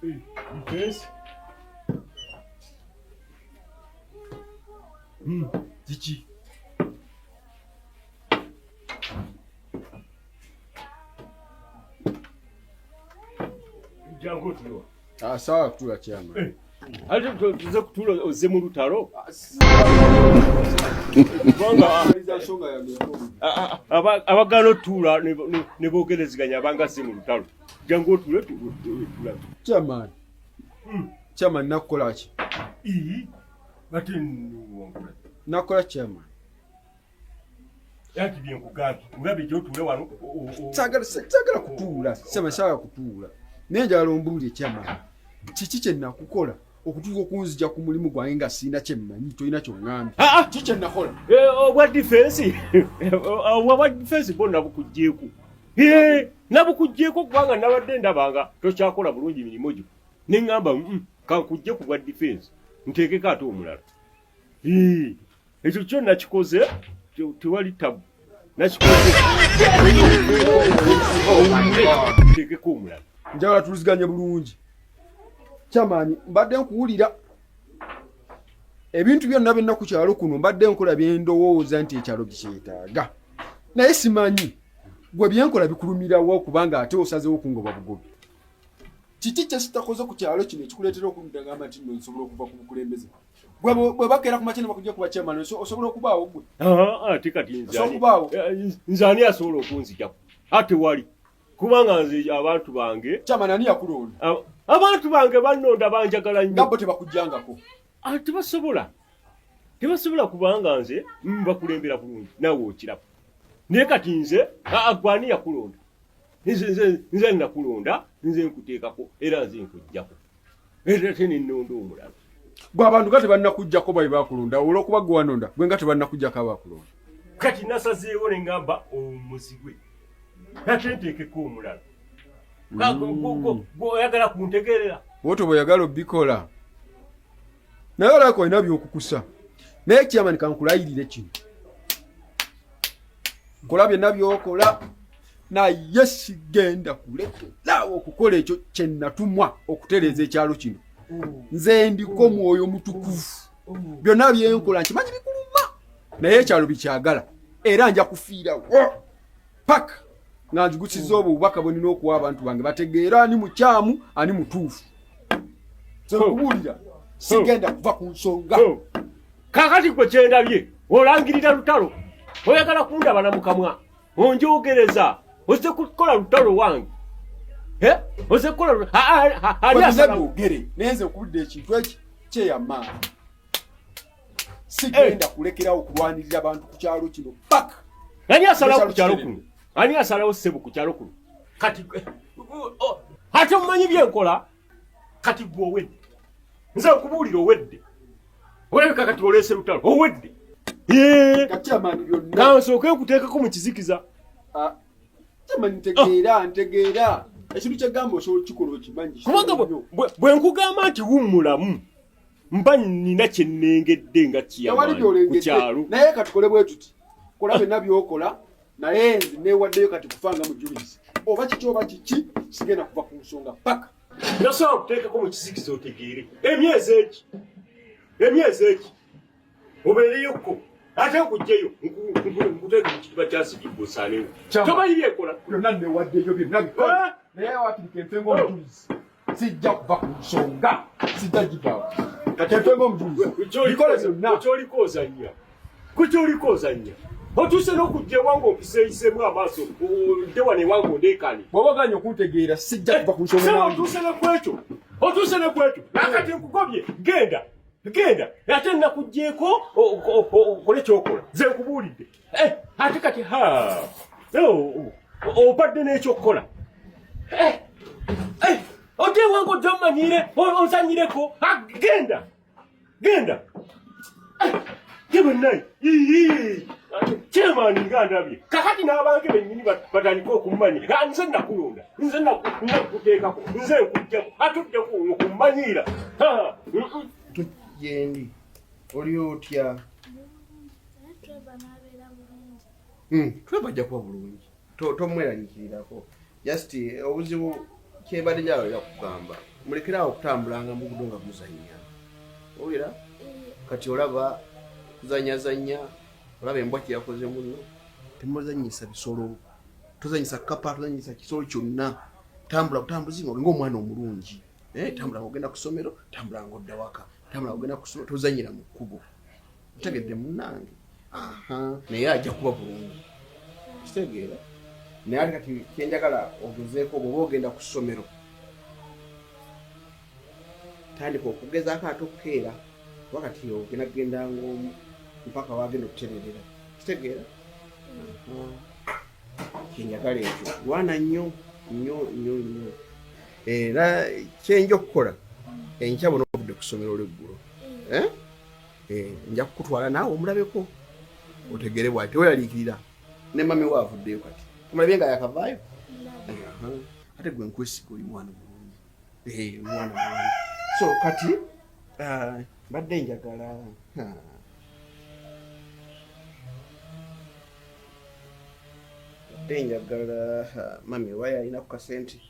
Yes. Zichi. Jango tulo. Sawa kutula chama. Ate tuze kutula oze mu lutalo. Abagano tula ne bogereziganya abanga si mu lutalo. Jango tulo tula. Chama. Chama nakola ki? Bati nuwongula. Nakola chama. Yaki bien kugabi. Mugabe jo tule wano. Sagala kutula. Chama sawa kutula. Nenjala ombuli chama. Kiki kye nakukola okutuuka okunzija ku mulimu gwange nga sina kye mmanyi tolina ky'oŋŋambye. Kiki kye nakola? Obwa defense. Obwa defense bonna bukugjeeko. Nabukugjeeko kubanga nabadde ndabanga tokyakola bulungi mirimu gyo. Ne ŋŋamba kankujje ku bwa defense. Nteekeko ate omulala. Ekyo kyo nakikoze tewali tabu. Nakikoze. Nteekeko omulala. Njagala tuliziganye bulungi. Kyamaanyi mbadde nkuwulira ebintu byonna byonna ku kyalo kuno mbadde nkola byendowooza nti ekyalo kikyetaaga. Naye simanyi gwe byenkola bikulumirawo kubanga ate osazeewo kungoba bugobi. Kiki kye sitakoze ku kyalo kino ekikuleetera okundagamba nti nno nsobola okuva ku bukulembeze? Bwe bakeera ku makya ne bakujja kuba chairman osobola okubaawo gwe? Ate kati nze ani asobola okunzijako? Ate wali. Kubanga nze abantu bange chairman ani yakulonda? Abantu bange bannonda banjagala nnyo. Ngabo tebakujjangako. Tebasobola kubanga nze bakulembera bulungi naawe okiraba. Naye kati nze gwani yakulonda. Nze nakulonda, nze nkuteekako era nze nkujjako. Era te nennondo omulala. Gwe abantu nga tebannakujjako bali bakulonda olw'okuba gwe wanonda gwe nga tebannakujjako abakulonda. Kati nasazeewo ne ngamba omuzigwe. Ate nteekeko omulala. Oyagala kuntegeerera. Woto bw'oyagala obbikola. Naye olabika olina by'okukusa. Naye chairman kankulayirire kino. Nkola byonna by'okola naye sigenda kulekeraawo okukola ekyo kye natumwa okutereeza ekyalo kino. Nze ndiko mwoyo mutukuvu. Byonna byenkola nkimanyi bikuluma. Naye ekyalo bikyagala. Era nja kufiirawo. Paka. Nga nzigusiza obubaka bwe nina okuwa abantu bange bategeera ani mukyamu ani mutuufu. Kubuulira sigenda kuva ku nsonga. Kaakati gwe kyendabye olangirira lutalo oyagala kundaba na mukamwa onjogereza ozze kukola lutalo wange. Ozze kukola ali asalaogere nenze okubudde ekintu eki kyeyamaanyi. Sigenda kulekerawo kulwanirira abantu ku kyalo kino paka. Ani asalawo ku kyalo kuno? Ani asalawo ssebo ku kyalo kuno? Kati ate mumanyi byenkola kati gwe owedde. Nze okubuulira owedde. Olabika kati oleese lutalo owedde. Chairman byonna. Kansooke nkuteekako mu kizikiza. Chairman ntegeera. Ekintu kyegamba osobola okukikola okimanyi. Kubanga bwe nkugamba nti wummulamu mba nina kye nnengedde nga kiyamaanyi ku kyalo. Naye katukole bwe tuti. Kola byonna by'okola. Naye nze neewaddeyo kati kufanga mu juliisi. Oba kiki oba kiki sigenda kuva ku nsonga paka. Nasobola okuteekako mu kizikiza otegeere. Emyezi eki obeereyoko ate nkugjeyo nkuteeka mu kitiba kya sikibu osaanewo. Tomanyi byenkola. Byonna neewaddeyo byonna bikola. Naye watirika enfengo omujuliisi sijja kuva ku nsonga. Sijja givaawo. Kati enfengo omujuliisi bikola byonna. Kuki ozannya? Otuuse n'okujja ewange ompiseeyiseemu amaaso odde wano ewange ondeekaane. Bw'oba oganye okuntegeera sijja kuva ku nsonga nange. Otuuse ne kwekyo. Nakati nkugobye genda. Ate nakugjeeko okole ky'okola. Nze nkubuulidde. Ate kati obadde n'ekyokukola. Odde ewange ojja ommanyiire onsanyireko. Genda. Yebennayi. Chairman nga ndabye. Kakati n'abange bennyini batandika okummanyiira. Nze nakulonda. Nze nakuteekako. Nze nkujjako. Atudde okummanyiira. Yendi. Oli otya? Tweba ajja kuba bulungi. Tomweranyikirirako. Just obuzibu kyebadde gyalo yakugamba. mulekerawo okutambulanga mu luguudo nga muzannya. Owulira? Kati olaba kuzanyazanya, olaba embwa kye yakoze muno. Temuzannyisa bisolo. Tozanyisa kapa, tozanyisa kisolo kyonna. Tambula butambuzi ng'omwana omulungi. Tambula ng'ogenda ku ssomero, tambula ng'odda waka. Tambula ng'ogenda ku ssomero, tozannyira mu kkubo. Otegedde munnange? Naye ajja kuba bulungi. Kitegeera? Naye ate kati kyenjagala ogezeeko bw'oba ogenda ku ssomero. Tandika okugezaako ate okukeera. Wakati ogenda kugenda ng'omu mpaka wagenda okutererera. Kitegeera? Kyenjagala ekyo. Lwana nnyo. Era kyenja okukola enkya bw'oba ovudde ku ssomero olw'eggulo. Nja kukutwala naawe omulabeko otegere bw'ati weeraliikirira ne mami we avuddeyo kati omulabye nga yakavaayo. Ate gwe nkwesiga oli mwana mulungi. Mwana mulungi. So kati mbadde njagala mami waye alina ku kasente